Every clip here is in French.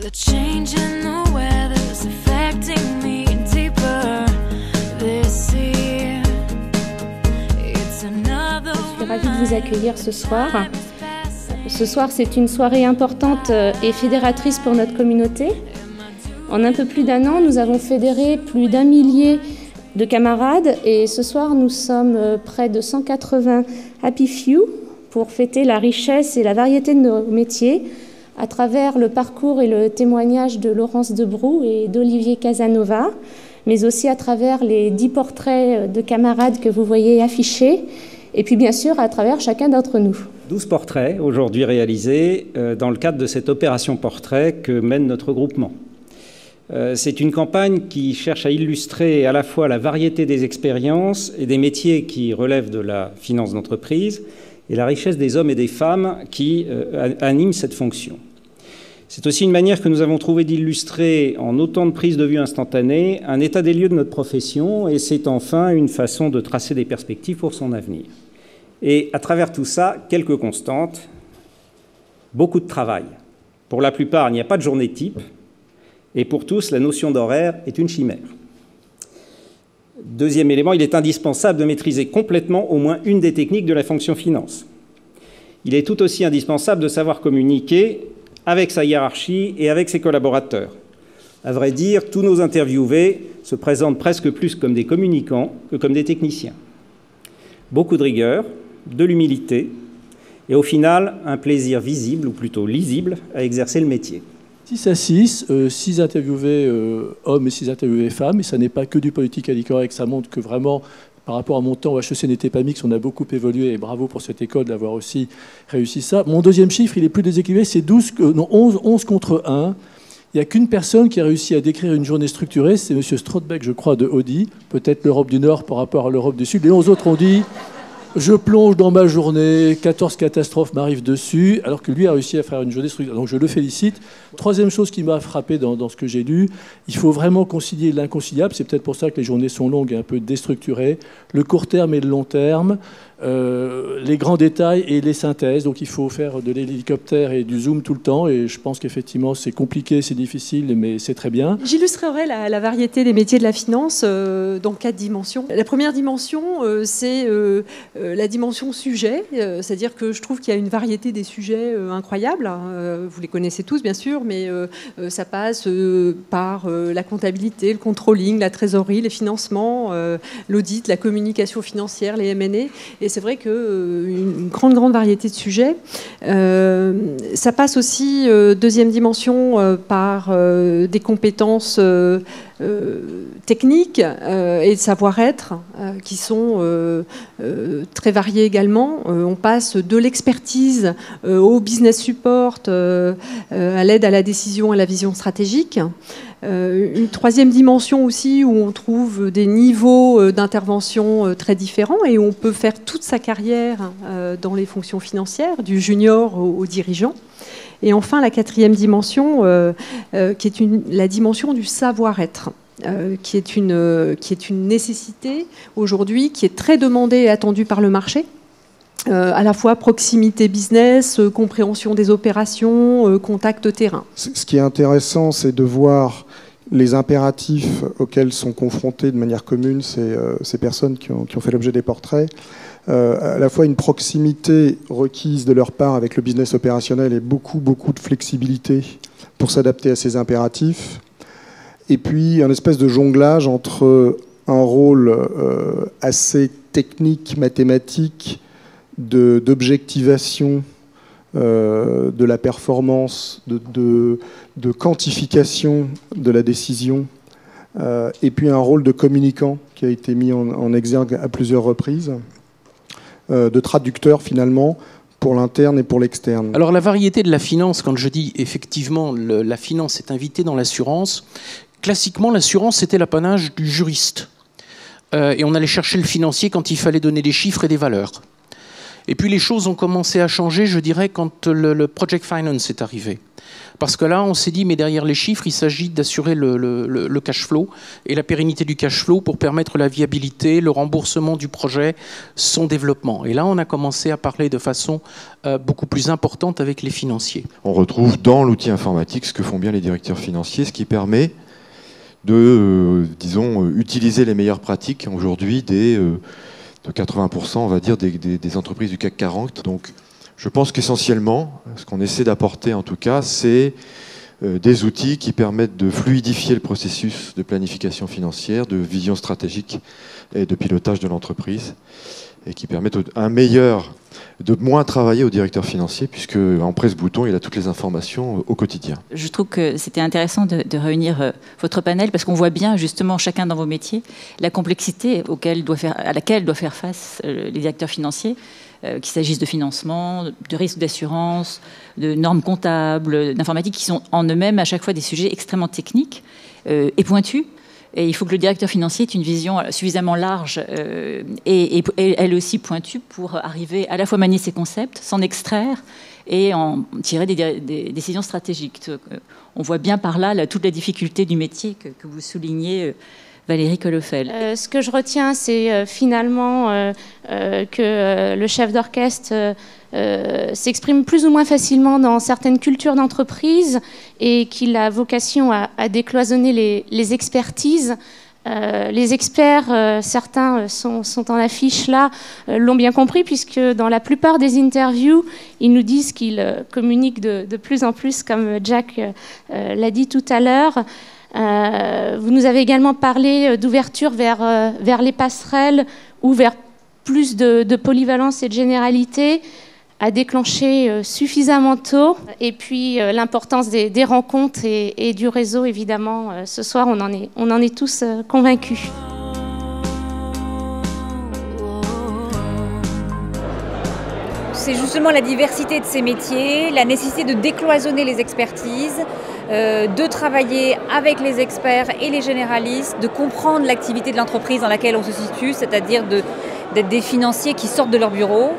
The change in the weather's affecting me deeper this year. It's another. Je suis ravie de vous accueillir ce soir. Ce soir, c'est une soirée importante et fédératrice pour notre communauté. En un peu plus d'un an, nous avons fédéré plus d'1 millier de camarades et ce soir, nous sommes près de 180 Happy Few pour fêter la richesse et la variété de nos métiers à travers le parcours et le témoignage de Laurence Debrou et d'Olivier Casanova, mais aussi à travers les 10 portraits de camarades que vous voyez affichés, et puis bien sûr à travers chacun d'entre nous. 12 portraits aujourd'hui réalisés dans le cadre de cette opération portrait que mène notre groupement. C'est une campagne qui cherche à illustrer à la fois la variété des expériences et des métiers qui relèvent de la finance d'entreprise et la richesse des hommes et des femmes qui animent cette fonction. C'est aussi une manière que nous avons trouvé d'illustrer en autant de prises de vue instantanées un état des lieux de notre profession et c'est enfin une façon de tracer des perspectives pour son avenir. Et à travers tout ça, quelques constantes, beaucoup de travail. Pour la plupart, il n'y a pas de journée type et pour tous, la notion d'horaire est une chimère. Deuxième élément, il est indispensable de maîtriser complètement au moins une des techniques de la fonction finance. Il est tout aussi indispensable de savoir communiquer avec sa hiérarchie et avec ses collaborateurs. À vrai dire, tous nos interviewés se présentent presque plus comme des communicants que comme des techniciens. Beaucoup de rigueur, de l'humilité et au final, un plaisir visible, ou plutôt lisible, à exercer le métier. 6 à 6, 6 interviewés hommes et 6 interviewés femmes, et ça n'est pas que du politically correct, ça montre que vraiment, par rapport à mon temps, HEC n'était pas mixte, on a beaucoup évolué, et bravo pour cette école d'avoir aussi réussi ça. Mon deuxième chiffre, il est plus déséquilibré, c'est 11 contre 1. Il n'y a qu'une personne qui a réussi à décrire une journée structurée, c'est M. Strodebeck, je crois, de Audi, peut-être l'Europe du Nord par rapport à l'Europe du Sud. Les 11 autres ont dit... Je plonge dans ma journée, 14 catastrophes m'arrivent dessus, alors que lui a réussi à faire une journée structurée. Donc je le félicite. Troisième chose qui m'a frappé dans ce que j'ai lu, il faut vraiment concilier l'inconciliable. C'est peut-être pour ça que les journées sont longues et un peu déstructurées. Le court terme et le long terme, les grands détails et les synthèses. Donc il faut faire de l'hélicoptère et du zoom tout le temps. Et je pense qu'effectivement c'est compliqué, c'est difficile, mais c'est très bien. J'illustrerai la variété des métiers de la finance dans 4 dimensions. La première dimension, c'est la dimension sujet, c'est-à-dire que je trouve qu'il y a une variété des sujets incroyables. Vous les connaissez tous, bien sûr, mais ça passe par la comptabilité, le controlling, la trésorerie, les financements, l'audit, la communication financière, les M&A. Et c'est vrai qu'une grande variété de sujets. Ça passe aussi, deuxième dimension, par des compétences techniques et de savoir-être qui sont très variées également. On passe de l'expertise au business support, à l'aide à la décision et à la vision stratégique. Une troisième dimension aussi où on trouve des niveaux d'intervention très différents et où on peut faire toute sa carrière dans les fonctions financières, du junior au dirigeant. Et enfin, la quatrième dimension, qui est la dimension du savoir-être. Qui est une nécessité aujourd'hui, qui est très demandée et attendue par le marché. À la fois proximité business, compréhension des opérations, contact terrain. Ce qui est intéressant, c'est de voir les impératifs auxquels sont confrontés de manière commune ces personnes qui ont fait l'objet des portraits. À la fois une proximité requise de leur part avec le business opérationnel et beaucoup de flexibilité pour s'adapter à ces impératifs. Et puis un espèce de jonglage entre un rôle assez technique, mathématique, d'objectivation de la performance, de quantification de la décision, et puis un rôle de communicant qui a été mis en exergue à plusieurs reprises, de traducteur finalement, pour l'interne et pour l'externe. Alors la variété de la finance, quand je dis effectivement la finance est invitée dans l'assurance, classiquement l'assurance c'était l'apanage du juriste. Et on allait chercher le financier quand il fallait donner des chiffres et des valeurs. Et puis les choses ont commencé à changer, je dirais, quand le Project Finance est arrivé. Parce que là, on s'est dit, mais derrière les chiffres, il s'agit d'assurer le cash flow et la pérennité du cash flow pour permettre la viabilité, le remboursement du projet, son développement. Et là, on a commencé à parler de façon beaucoup plus importante avec les financiers. On retrouve dans l'outil informatique ce que font bien les directeurs financiers, ce qui permet de, disons, utiliser les meilleures pratiques aujourd'hui de 80%, on va dire, des entreprises du CAC 40. Donc, je pense qu'essentiellement, ce qu'on essaie d'apporter en tout cas, c'est des outils qui permettent de fluidifier le processus de planification financière, de vision stratégique et de pilotage de l'entreprise, et qui permettent de moins travailler au directeur financier, puisque en presse-bouton, il a toutes les informations au quotidien. Je trouve que c'était intéressant de réunir votre panel, parce qu'on voit bien, justement, chacun dans vos métiers, la complexité à laquelle doivent faire face les directeurs financiers, qu'il s'agisse de financement, de risques d'assurance, de normes comptables, d'informatique, qui sont en eux-mêmes à chaque fois des sujets extrêmement techniques et pointus. Et il faut que le directeur financier ait une vision suffisamment large et elle aussi pointue pour arriver à la fois manier ses concepts, s'en extraire et en tirer des décisions stratégiques. On voit bien par là toute la difficulté du métier que vous soulignez, Valérie Kollhoffel. Ce que je retiens, c'est finalement que le chef d'orchestre s'exprime plus ou moins facilement dans certaines cultures d'entreprise et qu'il a vocation à décloisonner les expertises. Les experts, certains sont en affiche là, l'ont bien compris, puisque dans la plupart des interviews, ils nous disent qu'ils communiquent de plus en plus, comme Jack l'a dit tout à l'heure. Vous nous avez également parlé d'ouverture vers les passerelles ou vers plus de polyvalence et de généralité à déclencher suffisamment tôt. Et puis l'importance des rencontres et du réseau, évidemment. Ce soir, on en est tous convaincus. C'est justement la diversité de ces métiers, la nécessité de décloisonner les expertises, de travailler avec les experts et les généralistes, de comprendre l'activité de l'entreprise dans laquelle on se situe, c'est-à-dire d'être des financiers qui sortent de leur bureau,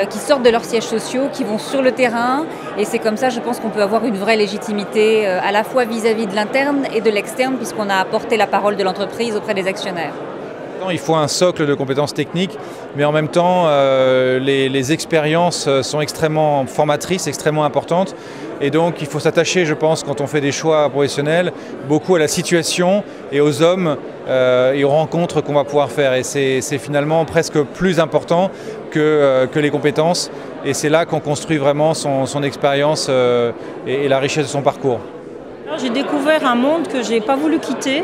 qui sortent de leurs sièges sociaux, qui vont sur le terrain. Et c'est comme ça, je pense qu'on peut avoir une vraie légitimité à la fois vis-à-vis de l'interne et de l'externe, puisqu'on a apporté la parole de l'entreprise auprès des actionnaires. Il faut un socle de compétences techniques, mais en même temps, les expériences sont extrêmement formatrices, extrêmement importantes. Et donc, il faut s'attacher, je pense, quand on fait des choix professionnels, beaucoup à la situation et aux hommes et aux rencontres qu'on va pouvoir faire. Et c'est finalement presque plus important que les compétences. Et c'est là qu'on construit vraiment son expérience et la richesse de son parcours. J'ai découvert un monde que je n'ai pas voulu quitter.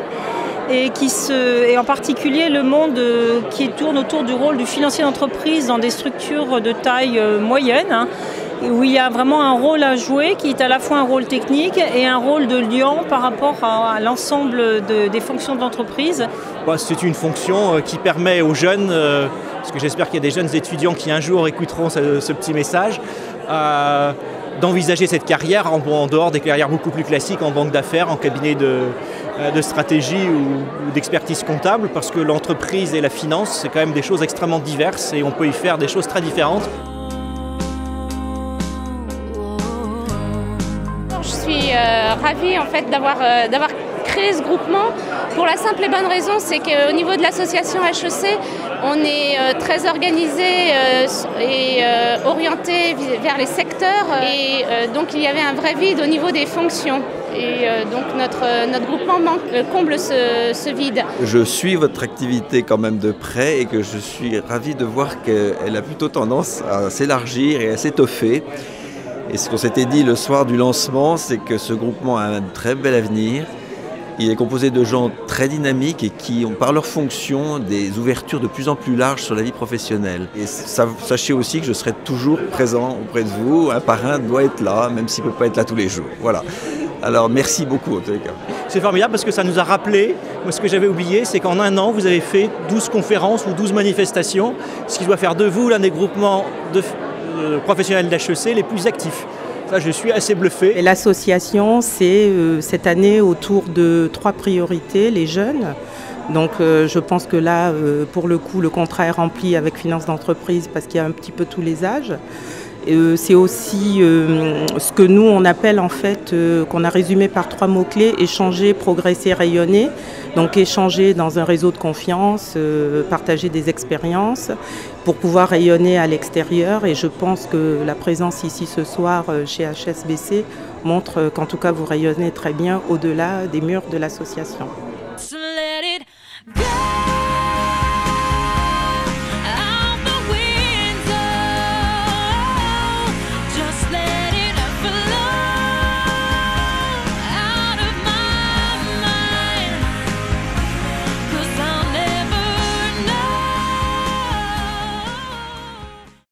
Et en particulier le monde qui tourne autour du rôle du financier d'entreprise dans des structures de taille moyenne, où il y a vraiment un rôle à jouer qui est à la fois un rôle technique et un rôle de liant par rapport à l'ensemble des fonctions de l'entreprise. C'est une fonction qui permet aux jeunes, parce que j'espère qu'il y a des jeunes étudiants qui un jour écouteront ce petit message, d'envisager cette carrière en dehors des carrières beaucoup plus classiques en banque d'affaires, en cabinet de stratégie ou d'expertise comptable, parce que l'entreprise et la finance, c'est quand même des choses extrêmement diverses et on peut y faire des choses très différentes. Je suis ravie en fait d'avoir créé ce groupement pour la simple et bonne raison, c'est qu'au niveau de l'association HEC, on est très organisé et orienté vers les secteurs et donc il y avait un vrai vide au niveau des fonctions. Et donc notre groupement comble ce vide. Je suis votre activité quand même de près et que je suis ravi de voir qu'elle a plutôt tendance à s'élargir et à s'étoffer. Et ce qu'on s'était dit le soir du lancement, c'est que ce groupement a un très bel avenir. Il est composé de gens très dynamiques et qui ont par leur fonction des ouvertures de plus en plus larges sur la vie professionnelle. Et sachez aussi que je serai toujours présent auprès de vous. Un parrain doit être là, même s'il ne peut pas être là tous les jours. Voilà. Alors merci beaucoup en tous les cas. C'est formidable parce que ça nous a rappelé, moi ce que j'avais oublié, c'est qu'en un an vous avez fait 12 conférences ou 12 manifestations, ce qui doit faire de vous l'un des groupements professionnels d'HEC les plus actifs. Ça, je suis assez bluffé. L'association, c'est cette année autour de 3 priorités, les jeunes. Donc je pense que là, pour le coup, le contrat est rempli avec Finance d'entreprise parce qu'il y a un petit peu tous les âges. C'est aussi ce que nous on appelle en fait, qu'on a résumé par 3 mots-clés, échanger, progresser, rayonner. Donc échanger dans un réseau de confiance, partager des expériences pour pouvoir rayonner à l'extérieur. Et je pense que la présence ici ce soir chez HSBC montre qu'en tout cas vous rayonnez très bien au-delà des murs de l'association.